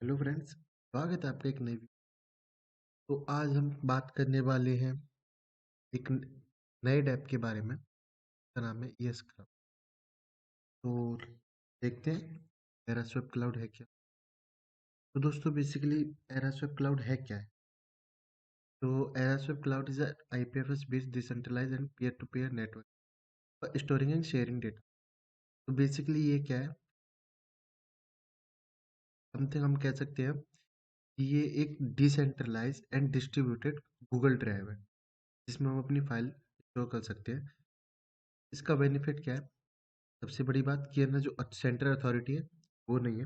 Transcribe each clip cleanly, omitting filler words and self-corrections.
Hello friends, स्वागत है आपका एक नई वीडियो। तो आज हम बात करने वाले हैं एक नए ऐप के बारे में। इसका नाम है ईएस क्लाउड। तो देखते हैं एरास्वेप क्लाउड है क्या। तो दोस्तों बेसिकली एरास्वेप क्लाउड है क्या है। तो Era Swap cloud is IPFS based decentralized and peer to peer network for storing and sharing data. तो बेसिकली ये क्या है, समथिंग हम कह सकते हैं कि ये एक decentralize and distributed Google drive है जिसमें हम अपनी फाइल स्टोर कर सकते हैं। इसका बेनिफिट क्या है? सबसे बड़ी बात कि है ना, जो सेंट्रल अथॉरिटी है वो नहीं है।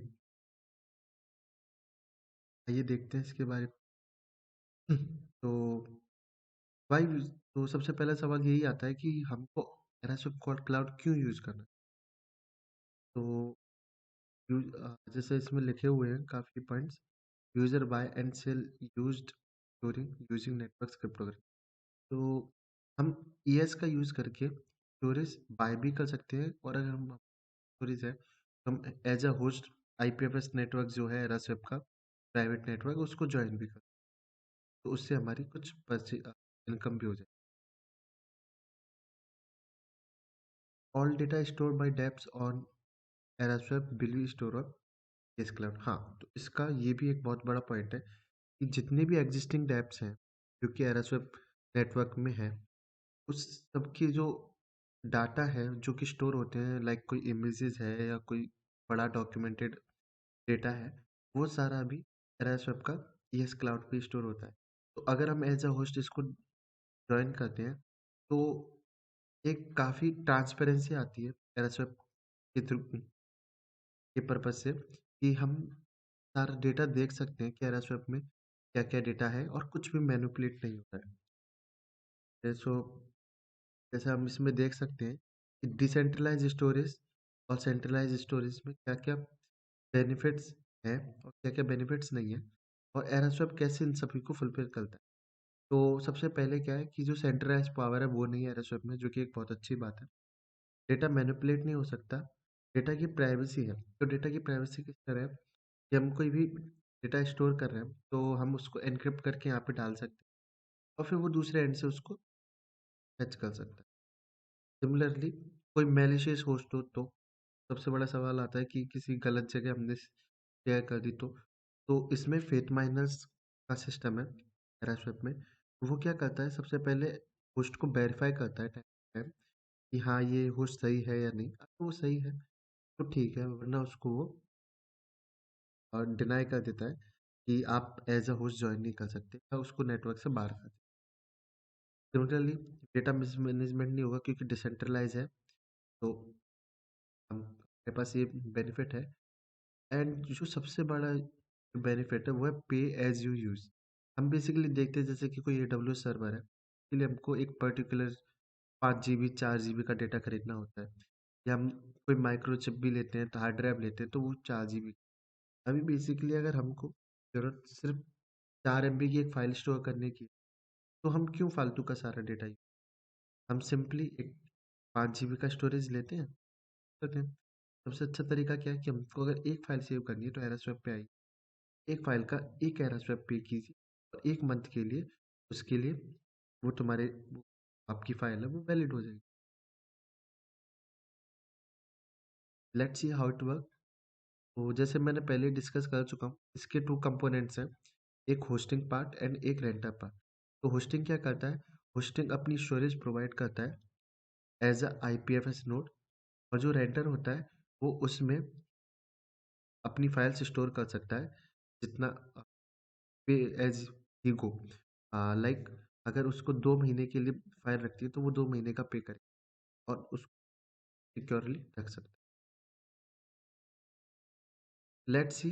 आइए देखते हैं इसके बारे में। तो भाई, तो सबसे पहला सवाल यही आता है कि हमको एरास्वेप क्लाउड क्यों यूज करना है। तो जैसे इसमें लिखे हुए हैं काफी points. User buy and sell used storing using network cryptography. तो हम ईएस का यूज करके स्टोरेज बाय भी कर सकते हैं, और अगर हम स्टोरेज है तो हम as a host IPFS network जो है एरास्वेप का प्राइवेट नेटवर्क उसको ज्वाइन भी कर, तो उससे हमारी कुछ इनकम भी हो जाए। All data store by dApps on Era Swap will be store on case cloud. हाँ, तो इसका ये भी एक बहुत बड़ा पॉइंट है कि जितने भी एग्जिस्टिंग डेप्स हैं जो कि एरास्वेप नेटवर्क में है, उस सब की जो डाटा है जो कि स्टोर होते हैं, लाइक कोई इमेजेस है या कोई बड़ा डॉक्यूमेंटेड डेटा है, वो सारा अभी एरास्वेप का ईएस क्लाउड पे स्टोर होता है। तो अगर हम एज अ होस्ट इसको ज्वाइन करते हैं तो एक काफ़ी ट्रांसपेरेंसी आती है एरास्वेप के थ्रू के पर्पज से कि हम सारा डेटा देख सकते हैं कि एरास्वेप में क्या क्या डेटा है और कुछ भी मैनिपुलेट नहीं होता है। जैसो जैसे हम इसमें देख सकते हैं कि डिसेंट्रलाइज स्टोरेज और सेंट्रलाइज स्टोरेज में क्या क्या बेनिफिट्स हैं और क्या क्या बेनिफिट्स नहीं है, और एरास्वेप कैसे इन सभी को फुलफिल करता है। तो सबसे पहले क्या है कि जो सेंट्रलाइज पावर है वो नहीं है एरास्वेप में, जो कि एक बहुत अच्छी बात है। डेटा मैनिपुलेट नहीं हो सकता। डेटा की प्राइवेसी है। तो डेटा की प्राइवेसी किस तरह है कि हम कोई भी डेटा स्टोर कर रहे हैं तो हम उसको एन्क्रिप्ट करके यहाँ पे डाल सकते हैं, और फिर वो दूसरे एंड से उसको फेच कर सकता है। सिमिलरली कोई मैलिशियस होस्ट हो तो सबसे बड़ा सवाल आता है कि किसी गलत जगह हमने शेयर कर दी तो इसमें फेथ माइनर्स का सिस्टम है एरास्वेप में। तो वो क्या करता है, सबसे पहले होस्ट को वेरीफाई करता है टाइम टू टाइम कि हाँ ये होस्ट सही है या नहीं। अगर वो सही है तो ठीक है, वरना उसको वो और डिनाई कर देता है कि आप एज अ होस्ट ज्वाइन नहीं कर सकते, या उसको नेटवर्क से बाहर कर देता है। सिमिलरली डेटा मिसमैनेजमेंट नहीं होगा क्योंकि डिसेंट्रलाइज है। तो हमारे पास ये बेनिफिट है। एंड जो सबसे बड़ा बेनिफिट है वो है पे एज यू यूज। हम बेसिकली देखते हैं जैसे कि कोई AWS सर्वर है, इसके लिए हमको एक पर्टिकुलर 5 GB 4 GB का डेटा खरीदना होता है, या हम कोई माइक्रोचिप भी लेते हैं तो हार्ड ड्राइव लेते हैं तो वो 4 GB। अभी बेसिकली अगर हमको ज़रूरत सिर्फ 4 MB की एक फाइल स्टोर करने की, तो हम क्यों फालतू का सारा डेटा हम सिंपली एक 5 GB का स्टोरेज लेते हैं, करते हैं। सबसे अच्छा तरीका क्या है कि हमको अगर एक फाइल सेव करनी है तो एरास्वेप पे आइए, एक फाइल का एक एरास्वेप पे कीजिए, और 1 मंथ के लिए उसके लिए वो तुम्हारे आपकी फाइल है वो वैलिड हो जाएगी। Let's see how it work. तो जैसे मैंने पहले डिस्कस कर चुका हूँ, इसके 2 कंपोनेंट्स हैं, एक होस्टिंग पार्ट एंड एक रेंटर पार्ट। तो होस्टिंग क्या करता है, होस्टिंग अपनी स्टोरेज प्रोवाइड करता है एज अ आईपीएफएस नोड, और जो रेंटर होता है वो उसमें अपनी फाइल्स स्टोर कर सकता है जितना पे एज ही गो। लाइक अगर उसको 2 महीने के लिए फाइल रखती है तो वो 2 महीने का पे करे और उसको सिक्योरली रख सकता है। Let's see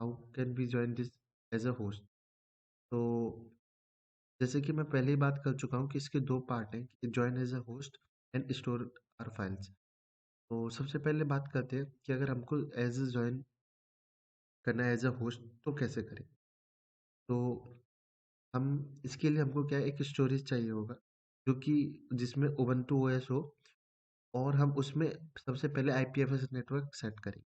how can be join this as a host. तो जैसे कि मैं पहले ही बात कर चुका हूँ कि इसके 2 पार्ट हैं, join as a host and store our files. तो सबसे पहले बात करते हैं कि अगर हमको एज अ ज्वाइन करना है एज अ होस्ट तो कैसे करें। तो हम इसके लिए हमको क्या है, एक स्टोरेज चाहिए होगा जो कि जिसमें उबंटू ओएस हो, और हम उसमें सबसे पहले आईपीएफएस नेटवर्क सेट करें।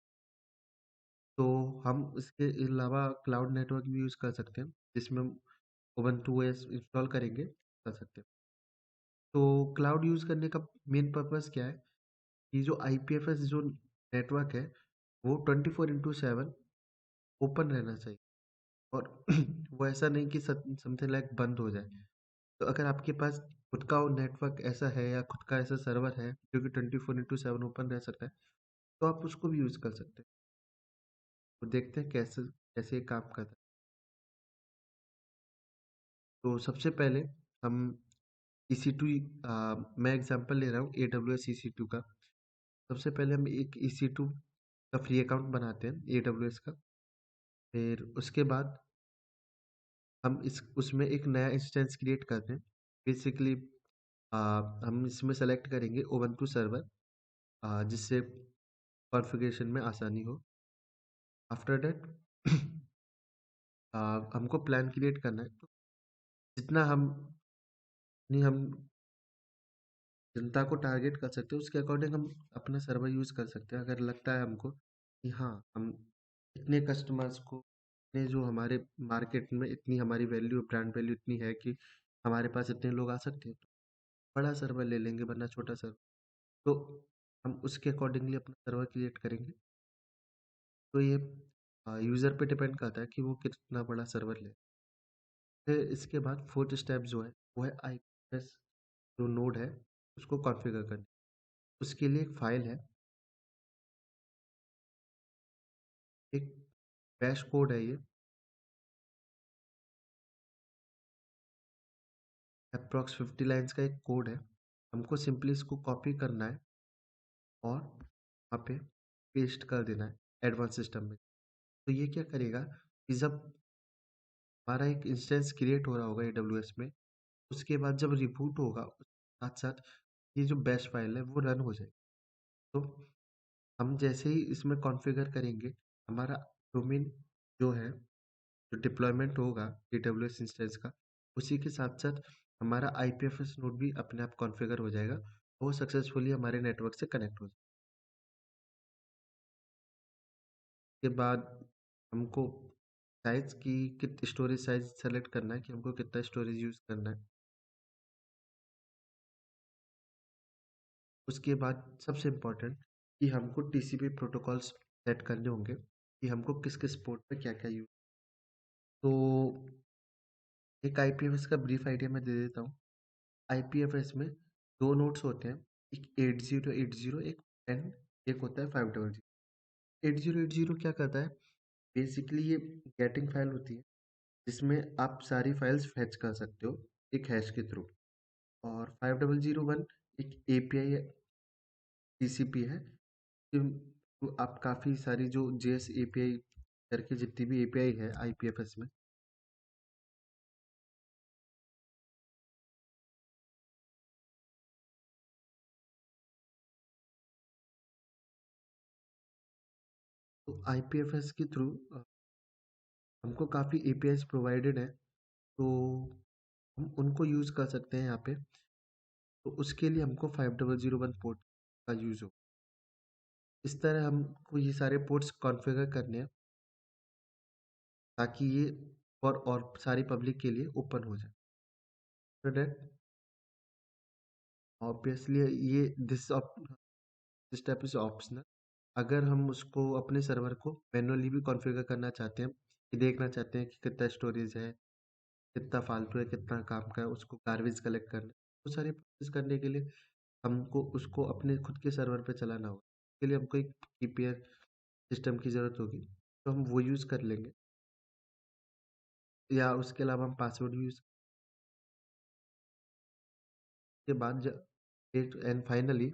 तो हम इसके अलावा क्लाउड नेटवर्क भी यूज़ कर सकते हैं, जिसमें हम उबंटू ओएस इंस्टॉल करेंगे, कर सकते हैं। तो क्लाउड यूज़ करने का मेन पर्पज़ क्या है कि जो आईपीएफएस जो नेटवर्क है, वो 24/7 ओपन रहना चाहिए और वो ऐसा नहीं कि समथिंग लाइक बंद हो जाए। तो अगर आपके पास खुद का वो नेटवर्क ऐसा है या खुद का ऐसा सर्वर है जो कि 24/7 ओपन रह सकता है, तो आप उसको भी यूज़ कर सकते हैं। तो देखते हैं कैसे कैसे ये काम करता है। तो सबसे पहले हम EC2 मैं एग्ज़ाम्पल ले रहा हूँ AWS EC2 का। सबसे पहले हम एक EC2 का फ्री अकाउंट बनाते हैं AWS का। फिर उसके बाद हम इस उसमें एक नया इंस्टेंस क्रिएट करते हैं। बेसिकली हम इसमें सेलेक्ट करेंगे उबंटू सर्वर, जिससे कॉन्फ़िगरेशन में आसानी हो। आफ्टर दैट हमको प्लान क्रिएट करना है। तो जितना हम नहीं हम जनता को टारगेट कर सकते हैं, उसके अकॉर्डिंग हम अपना सर्वर यूज़ कर सकते हैं। अगर लगता है हमको कि हाँ, हम इतने कस्टमर्स को इतने जो हमारे मार्केट में इतनी हमारी वैल्यू ब्रांड वैल्यू इतनी है कि हमारे पास इतने लोग आ सकते हैं, तो बड़ा सर्वर ले लेंगे वरना छोटा सर्वर। तो हम उसके अकॉर्डिंगली अपना सर्वर क्रिएट करेंगे। तो ये यूज़र पे डिपेंड करता है कि वो कितना बड़ा सर्वर ले। फिर इसके बाद 4th स्टेप जो है, वो है आईपीएस जो नोड है, उसको कॉन्फ़िगर करना। उसके लिए एक फ़ाइल है, एक बैश कोड है ये, एप्रॉक्स 50 लाइन्स का एक कोड है। हमको सिंपली इसको कॉपी करना है और वहाँ पे पेस्ट कर देना है एडवांस सिस्टम में। तो ये क्या करेगा कि जब हमारा एक इंस्टेंस क्रिएट हो रहा होगा एडब्ल्यूएस में, उसके बाद जब रिबूट होगा, साथ-साथ ये जो बैश फ़ाइल है वो रन हो जाएगी। तो हम जैसे ही इसमें कॉन्फ़िगर करेंगे, हमारा डोमेन जो है, जो डिप्लॉयमेंट होगा एडब्ल्यूएस इंस्टेंस का, उसी के साथ-साथ हमारा आईपीएफएस नोड भी अपने आप कॉन्फ़िगर हो जाएगा। वो सक्सेसफुली हमारे नेटवर्क से कनेक्ट हो जाए। के बाद हमको साइज़ की कित स्टोरेज साइज़ सेलेक्ट करना है कि हमको कितना स्टोरेज यूज़ करना है। उसके बाद सबसे इम्पोर्टेंट कि हमको टीसीपी प्रोटोकॉल्स सेट करने होंगे कि हमको किस-किस पोर्ट पे क्या-क्या यूज़। तो एक आईपीएफएस का ब्रीफ आइडिया मैं दे देता हूँ। आईपीएफएस में 2 नोड्स होते हैं, एक 8080 एक एंड एक होता है 500। 8080 क्या करता है? बेसिकली ये गेटिंग फाइल होती है, जिसमें आप सारी फाइल्स फेच कर सकते हो एक हैश के थ्रू। और 5001 एक एपीआई है, टीसीपी है, कि तो आप काफ़ी सारी जो जेएस एपीआई करके जितनी भी एपीआई है आईपीएफएस में, तो आईपीएफएस के थ्रू हमको काफ़ी एपीआईज़ प्रोवाइडेड हैं, तो हम उनको यूज़ कर सकते हैं यहाँ पे। तो उसके लिए हमको 5001 पोर्ट का यूज़ हो। इस तरह हमको ये सारे पोर्ट्स कॉन्फ़िगर करने हैं, ताकि ये फॉर और सारी पब्लिक के लिए ओपन हो जाए। आफ्टर दैट ऑब्वियसली ये दिस स्टेप इज़ ऑप्शनल। अगर हम उसको अपने सर्वर को मैन्युअली भी कॉन्फ़िगर करना चाहते हैं, कि देखना चाहते हैं कि कितना स्टोरेज है, कितना फालतू है, कितना काम का है, उसको गार्बेज कलेक्ट करना है। वो सारी प्रोसेस करने के लिए हमको उसको अपने खुद के सर्वर पे चलाना होगा। उसके लिए हमको एक कीपीआर सिस्टम की ज़रूरत होगी, तो हम वो यूज़ कर लेंगे, या उसके अलावा हम पासवर्ड भी यूज़ के बाद ज एट एंड फाइनली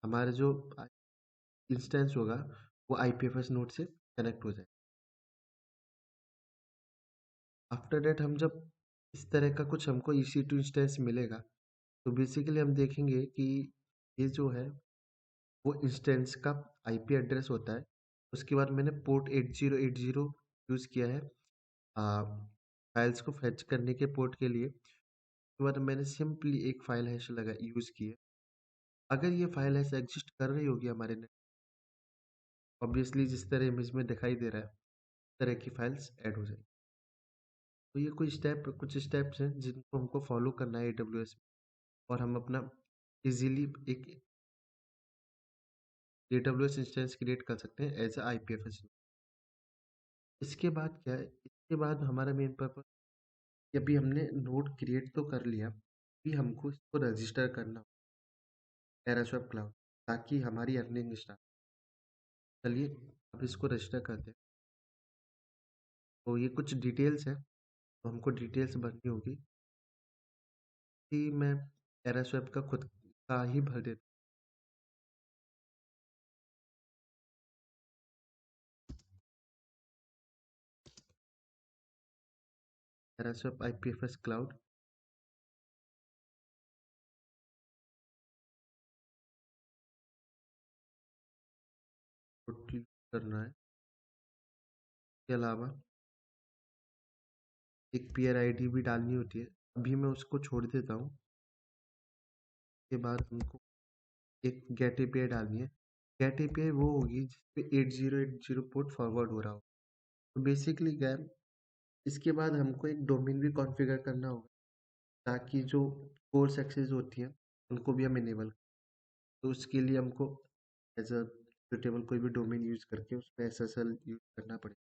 हमारा जो इंस्टेंस होगा, वो आईपीएफएस नोड से कनेक्ट हो जाए। आफ्टर दैट हम जब इस तरह का कुछ हमको EC2 इंस्टेंस मिलेगा, तो बेसिकली हम देखेंगे कि ये जो है, वो इंस्टेंस का आईपी एड्रेस होता है। उसके बाद मैंने पोर्ट 8080 यूज़ किया है फाइल्स को फेच करने के पोर्ट के लिए। उसके बाद मैंने सिंपली एक फाइल हैश लगा यूज़ की है। अगर ये फाइल हैश एग्जिस्ट कर रही होगी हमारे नेट ऑब्वियसली जिस तरह इमेज में दिखाई दे रहा है उस तरह की फाइल्स ऐड हो जाएगी। तो ये कुछ स्टेप्स हैं जिनको हमको फॉलो करना है AWS में, और हम अपना इजीली एक AWS इंस्टेंस क्रिएट कर सकते हैं एज अ IPFS। इसके बाद क्या है, इसके बाद हमारा मेन पर्पस, कि अभी हमने नोड क्रिएट तो कर लिया, अभी हमको इसको रजिस्टर करना टेरास्वेप क्लाउड, ताकि हमारी अर्निंग स्टार्ट। चलिए अब इसको रजिस्टर करते हैं। तो ये कुछ डिटेल्स हैं, तो हमको डिटेल्स भरनी होगी, कि मैं टेरास्वेप का खुद का ही भर देता हूँ। टेरास्वेप IPFS क्लाउड करना है। इसके अलावा एक पेयर आईडी भी डालनी होती है, अभी मैं उसको छोड़ देता हूँ। उसके बाद हमको एक गेट एपीआई डालनी है। गेट एपीआई वो होगी जिसपे 8080 पोर्ट फॉरवर्ड हो रहा हो। तो बेसिकली क्या है, इसके बाद हमको एक डोमेन भी कॉन्फ़िगर करना होगा, ताकि जो कोर्स एक्सेस होती हैं उनको भी हम इनेबल। तो उसके लिए हमको एज अ सुटेबल कोई भी डोमेन यूज़ करके उस पर SSL यूज़ करना पड़ेगा।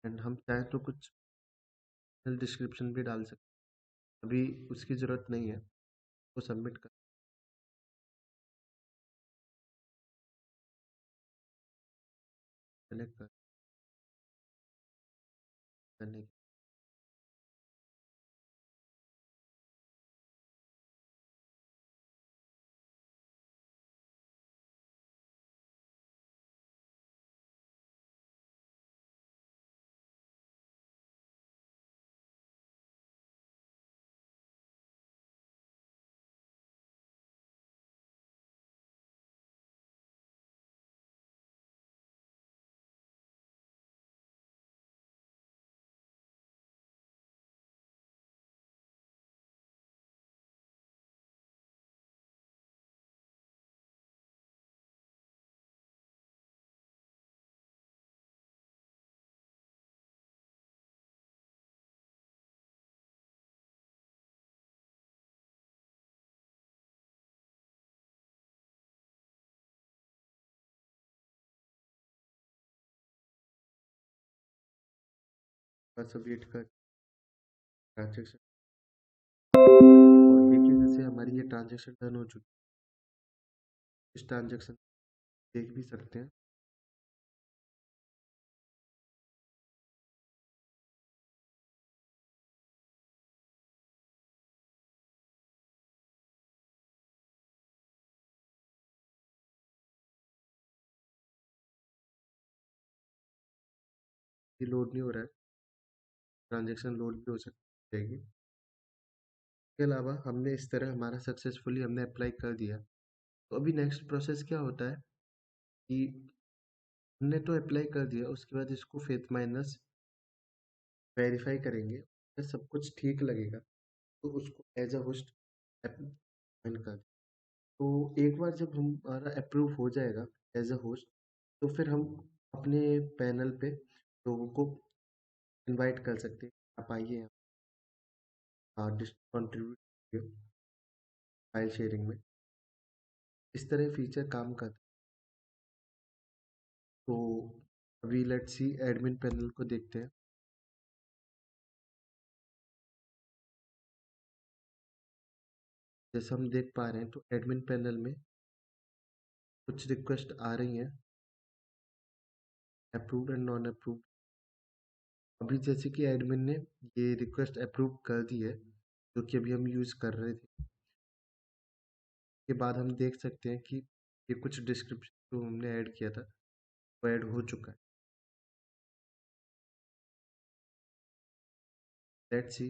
एंड हम चाहें तो कुछ डिस्क्रिप्शन भी डाल सकते हैं, अभी उसकी ज़रूरत नहीं है। वो सबमिट करने की। बस वेट कर ट्रांजेक्शन। और देखिए जैसे हमारी ये ट्रांजेक्शन डन हो चुकी है, इस ट्रांजेक्शन देख भी सकते हैं। ये लोड नहीं हो रहा है, ट्रांजेक्शन लोड भी हो सकती है। इसके अलावा हमने इस तरह हमारा सक्सेसफुली हमने अप्लाई कर दिया। तो अभी नेक्स्ट प्रोसेस क्या होता है, कि हमने तो अप्लाई कर दिया, उसके बाद इसको फेथ माइनस वेरीफाई करेंगे। अगर सब कुछ ठीक लगेगा तो उसको एज अ होस्ट कर दें। तो एक बार जब हमारा अप्रूव हो जाएगा एज अ होस्ट, तो फिर हम अपने पैनल पे लोगों को इनवाइट कर सकते हैं, आप आइए कंट्रीब्यूट फाइल शेयरिंग में। इस तरह फीचर काम करता है। तो अभी लेट्स सी एडमिन पैनल को देखते हैं। जैसे हम देख पा रहे हैं, तो एडमिन पैनल में कुछ रिक्वेस्ट आ रही हैं, अप्रूव्ड एंड नॉन अप्रूव्ड। अभी जैसे कि एडमिन ने ये रिक्वेस्ट अप्रूव कर दी है, जो कि अभी हम यूज़ कर रहे थे। के बाद हम देख सकते हैं कि ये कुछ डिस्क्रिप्शन जो हमने ऐड किया था वो ऐड हो चुका है। लेट्स सी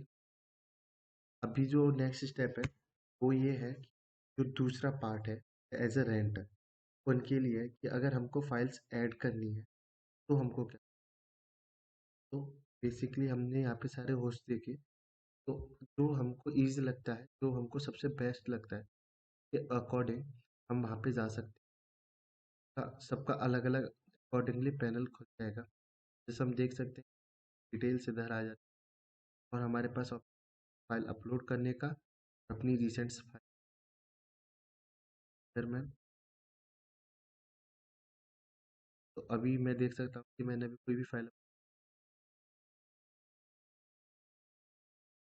अभी जो नेक्स्ट स्टेप है वो ये है, जो दूसरा पार्ट है एज अ रेंट, उनके लिए है कि अगर हमको फाइल्स ऐड करनी है तो हमको क्या, तो बेसिकली हमने यहाँ पे सारे होस्ट देखे, तो जो हमको ईज़ी लगता है, जो हमको सबसे बेस्ट लगता है के अकॉर्डिंग हम वहाँ पे जा सकते हैं। सबका अलग-अलग अकॉर्डिंगली पैनल खुल जाएगा। जैसे हम देख सकते हैं डिटेल्स इधर आ जाती है और हमारे पास फाइल अपलोड करने का, अपनी रिसेंट्स फाइल इधर में। तो अभी मैं देख सकता हूँ कि मैंने अभी कोई भी फाइल,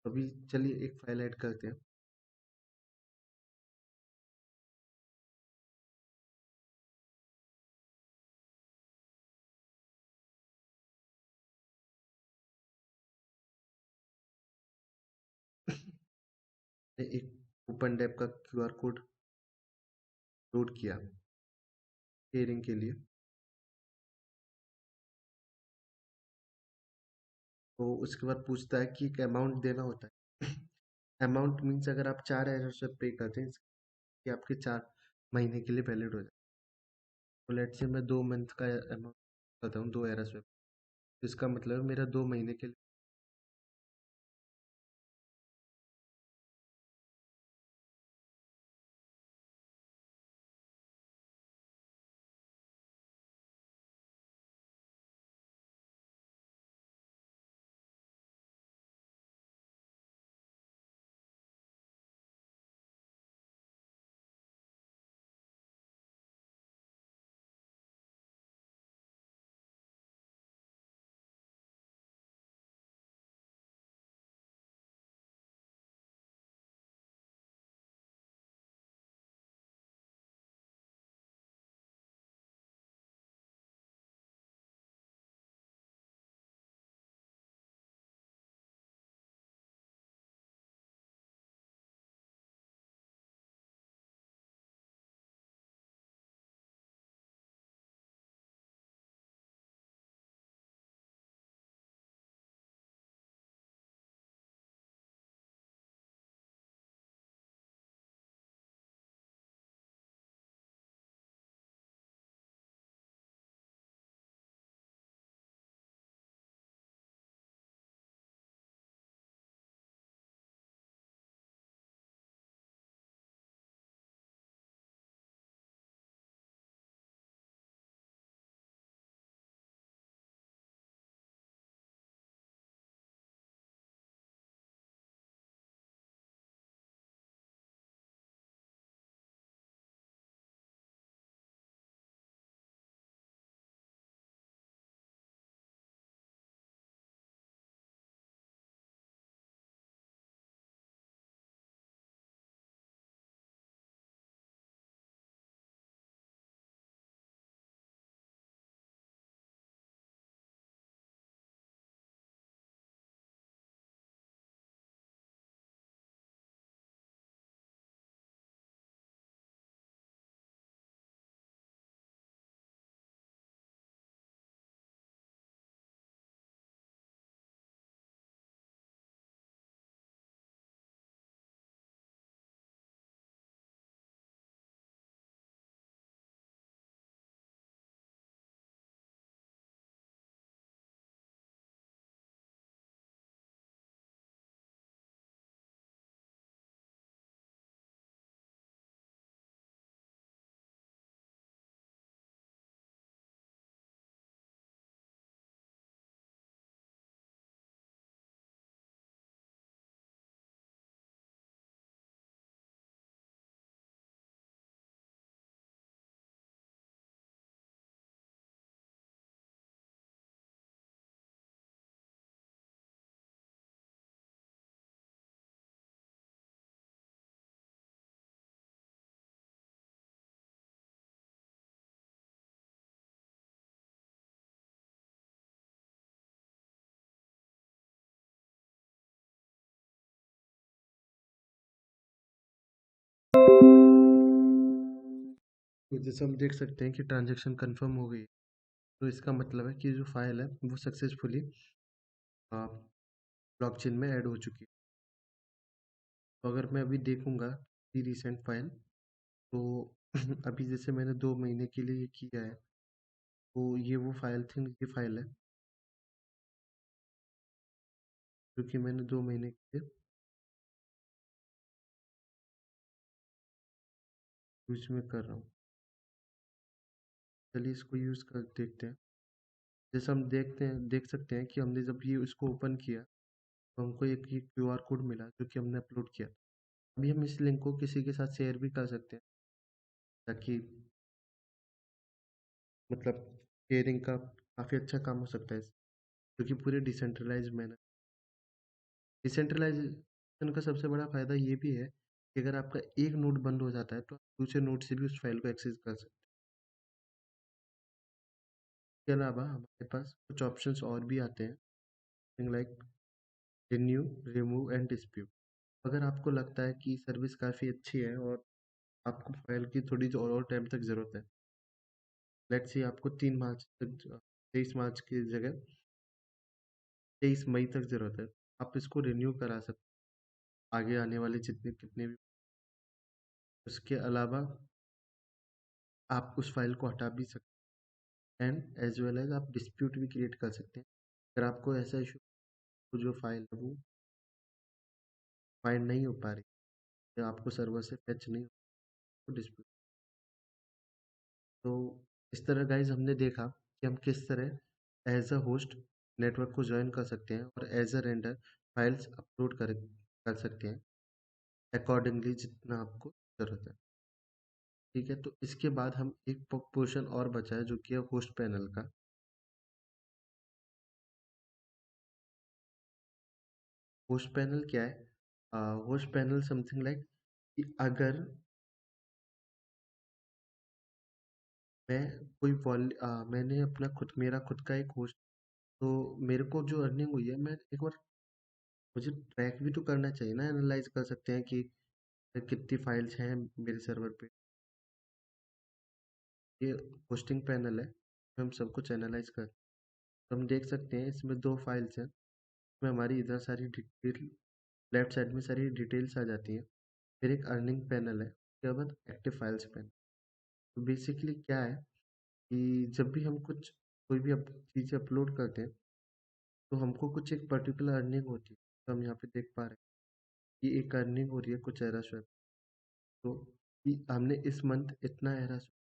अभी चलिए एक फाइल ऐड करते हैं। मैंने एक ओपन डेप का क्यूआर कोड लोड किया शेयरिंग के लिए। तो उसके बाद पूछता है कि एक अमाउंट देना होता है। अमाउंट मीन्स अगर आप 4,000 से पे करते हैं कि आपके 4 महीने के लिए वैलिड हो जाए। तो लेट्स से मैं 2 मंथ का अमाउंट करता हूँ 2 एरर्स में, तो इसका मतलब है मेरा 2 महीने के लिए। तो जैसे हम देख सकते हैं कि ट्रांजैक्शन कंफर्म हो गई, तो इसका मतलब है कि जो फाइल है वो सक्सेसफुली ब्लॉकचेन में ऐड हो चुकी है। तो अगर मैं अभी देखूंगा रिसेंट फाइल, तो अभी जैसे मैंने 2 महीने के लिए ये किया है, तो ये वो फाइल है, जो कि मैंने 2 महीने के लिए यूज़ में कर रहा हूँ। चलिए इसको यूज़ कर देखते हैं। जैसे हम देख सकते हैं कि हमने जब ये इसको ओपन किया, तो हमको एक ये क्यूआर कोड मिला जो कि हमने अपलोड किया। अभी हम इस लिंक को किसी के साथ शेयर भी कर सकते हैं, ताकि मतलब शेयरिंग का काफ़ी अच्छा काम हो सकता है, क्योंकि पूरे डिसेंट्रलाइज़ मैनर डिसेंट्रलाइजेशन का सबसे बड़ा फ़ायदा ये भी है कि अगर आपका एक नोड बंद हो जाता है, तो आप दूसरे नोड से भी उस फाइल को एक्सेस कर सकते हैं। इसके अलावा हमारे पास कुछ ऑप्शंस और भी आते हैं, thing like renew, remove and dispute. अगर आपको लगता है कि सर्विस काफ़ी अच्छी है और आपको फाइल की थोड़ी जो और टाइम तक ज़रूरत है, लेट्स से आपको 3 मार्च तक 23 मार्च की जगह 23 मई तक ज़रूरत है, आप इसको रिन्यू करा सकते हैं आगे आने वाले जितने कितने भी। उसके अलावा आप उस फाइल को हटा भी सकते हैं, एंड एज वेल एज आप डिस्प्यूट भी क्रिएट कर सकते हैं अगर आपको ऐसा इशू जो फाइल है वो फाइंड नहीं हो पा रही या आपको सर्वर से फैच नहीं हो डिस्प्यूट। तो इस तरह गाइज हमने देखा कि हम किस तरह एज अ होस्ट नेटवर्क को ज्वाइन कर सकते हैं और as a render files upload कर सकते हैं अकॉर्डिंगली जितना आपको ज़रूरत है। ठीक है, तो इसके बाद हम एक पोर्शन और बचा है जो कि है होस्ट पैनल का। होस्ट पैनल क्या है? होस्ट पैनल समथिंग लाइक कि अगर मैं मैंने अपना मेरा खुद का एक होस्ट, तो मेरे को जो अर्निंग हुई है मैं एक बार मुझे ट्रैक भी तो करना चाहिए ना, एनालाइज कर सकते हैं कि कितनी फाइल्स हैं मेरे सर्वर पे। ये होस्टिंग पैनल है, हम सब कुछ एनालाइज कर, तो हम देख सकते हैं इसमें 2 फाइल्स हैं, इसमें हमारी इधर सारी डिटेल लेफ्ट साइड में सारी डिटेल्स आ जाती हैं। फिर एक अर्निंग पैनल है, उसके बाद एक्टिव फाइल्स पैनल। तो बेसिकली क्या है कि जब भी हम कोई भी चीज़ें अपलोड करते हैं, तो हमको कुछ एक पर्टिकुलर अर्निंग होती है, तो हम यहाँ पे देख पा रहे हैं कि एक अर्निंग हो रही है कुछ एरास्वैप, तो कि हमने इस मंथ इतना एरास्वैप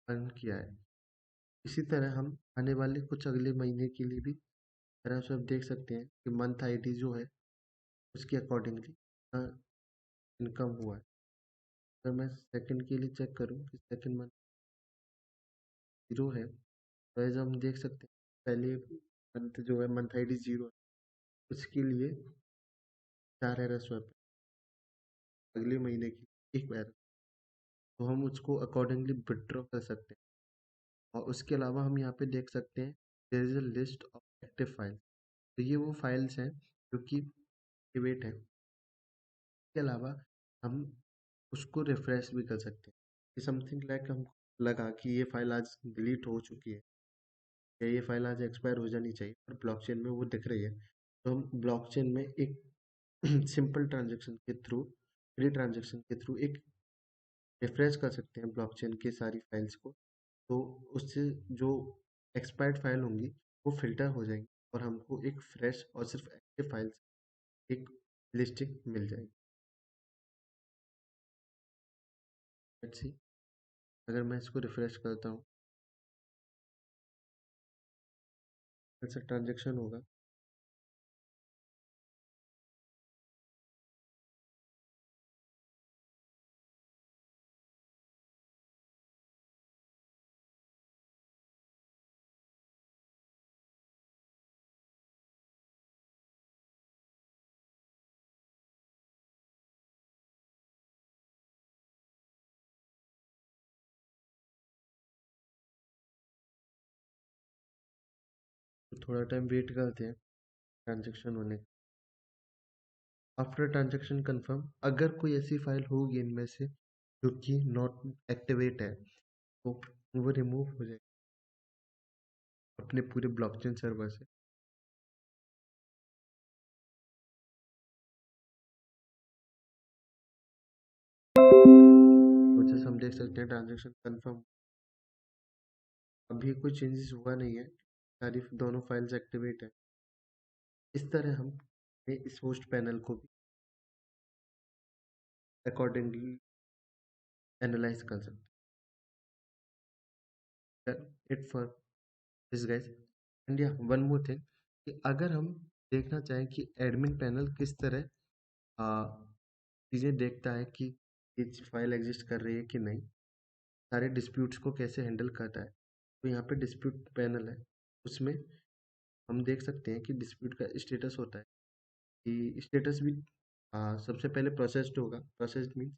अर्न किया है। इसी तरह हम आने वाले कुछ अगले महीने के लिए भी एरास्वैप देख सकते हैं कि मंथ आईडी जो है उसके अकॉर्डिंगली इनकम हुआ है। अगर मैं सेकंड के लिए चेक करूँ कि सेकंड मंथ 0 है, तो एज हम देख सकते हैं पहले मंथ जो है मंथ आईडी 0 है, उसके लिए 4 एरास्वैप अगले महीने की एक बार, तो हम उसको अकॉर्डिंगली विथड्रॉ कर सकते हैं। और उसके अलावा हम यहाँ पे देख सकते हैं there is a list of active files, तो ये वो फाइल्स हैं जो कि एक्टिवेट है। इसके अलावा हम उसको रिफ्रेश भी कर सकते हैं कि समथिंग लाइक हम लगा कि ये फाइल आज डिलीट हो चुकी है या ये फाइल आज एक्सपायर हो जानी चाहिए और ब्लॉकचेन में वो दिख रही है, तो हम ब्लॉकचेन में एक सिंपल ट्रांजेक्शन के थ्रू फ्री ट्रांजेक्शन के थ्रू एक रिफ्रेश कर सकते हैं ब्लॉकचेन की सारी फाइल्स को, तो उससे जो एक्सपायर्ड फाइल होंगी वो फ़िल्टर हो जाएँगी और हमको एक फ्रेश और सिर्फ़ एक्टिव फाइल्स एक लिस्टिंग मिल जाएगी। लेट्स सी, अगर मैं इसको रिफ्रेश करता हूँ, ऐसा ट्रांज़ैक्शन होगा। तो थोड़ा टाइम वेट करते हैं ट्रांज़ैक्शन होने का। आफ्टर ट्रांज़ैक्शन कन्फर्म, अगर कोई ऐसी फाइल होगी इनमें से जो कि नॉट एक्टिवेट है, तो वो रिमूव हो जाएगी अपने पूरे ब्लॉकचेन सर्वर से। हो प्रोसेस हम देख सकते हैं, ट्रांजेक्शन कंफर्म, अभी कोई चेंजेस हुआ नहीं है, सारी दोनों फाइल्स एक्टिवेट है। इस तरह हम इस होस्ट पैनल को भी अकॉर्डिंगली एनालाइज कर सकते हैं। It for this guys, and या वन मोर थिंग, कि अगर हम देखना चाहें कि एडमिन पैनल किस तरह चीज़ें देखता है कि ये फाइल एग्जिस्ट कर रही है कि नहीं, सारे डिस्प्यूट्स को कैसे हैंडल करता है, तो यहाँ पे डिस्प्यूट पैनल है, उसमें हम देख सकते हैं कि डिस्प्यूट का स्टेटस होता है, कि स्टेटस भी सबसे पहले प्रोसेस्ड होगा। प्रोसेस्ड मीन्स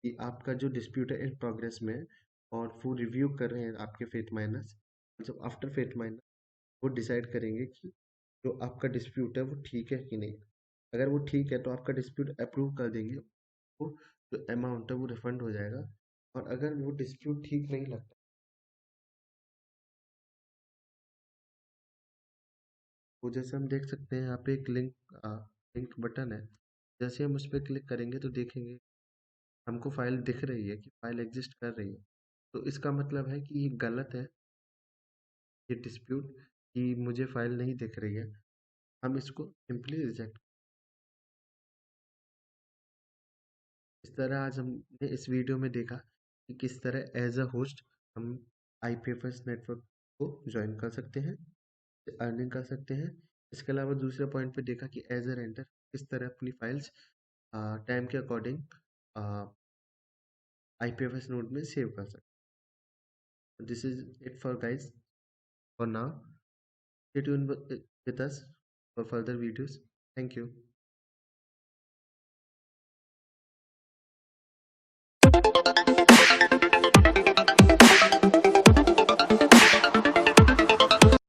कि आपका जो डिस्प्यूट है इन प्रोग्रेस में है और वो रिव्यू कर रहे हैं आपके फेथ माइनर्स। जब आफ्टर फेथ माइनर वो डिसाइड करेंगे कि जो आपका डिस्प्यूट है वो ठीक है कि नहीं। अगर वो ठीक है तो आपका डिस्प्यूट अप्रूव कर देंगे, वो जो अमाउंट है वो रिफंड हो जाएगा। और अगर वो डिस्प्यूट ठीक नहीं लगता, वो जैसे हम देख सकते हैं यहाँ पे एक लिंक बटन है, जैसे हम उस पर क्लिक करेंगे तो देखेंगे हमको फाइल दिख रही है कि फाइल एग्जिस्ट कर रही है। तो इसका मतलब है कि ये गलत है, ये डिस्प्यूट, कि मुझे फाइल नहीं दिख रही है, हम इसको सिंपली रिजेक्ट। इस तरह आज हमने इस वीडियो में देखा कि किस तरह एज अ होस्ट हम आईपीएफएस नेटवर्क को ज्वाइन कर सकते हैं, अर्निंग कर सकते हैं। इसके अलावा दूसरे पॉइंट पे देखा कि एज अ रेंडर किस तरह अपनी फाइल्स टाइम के अकॉर्डिंग आईपीएफएस नोड में सेव कर सकते हैं। This is it for guys for now. Stay tuned with us for further videos. Thank you.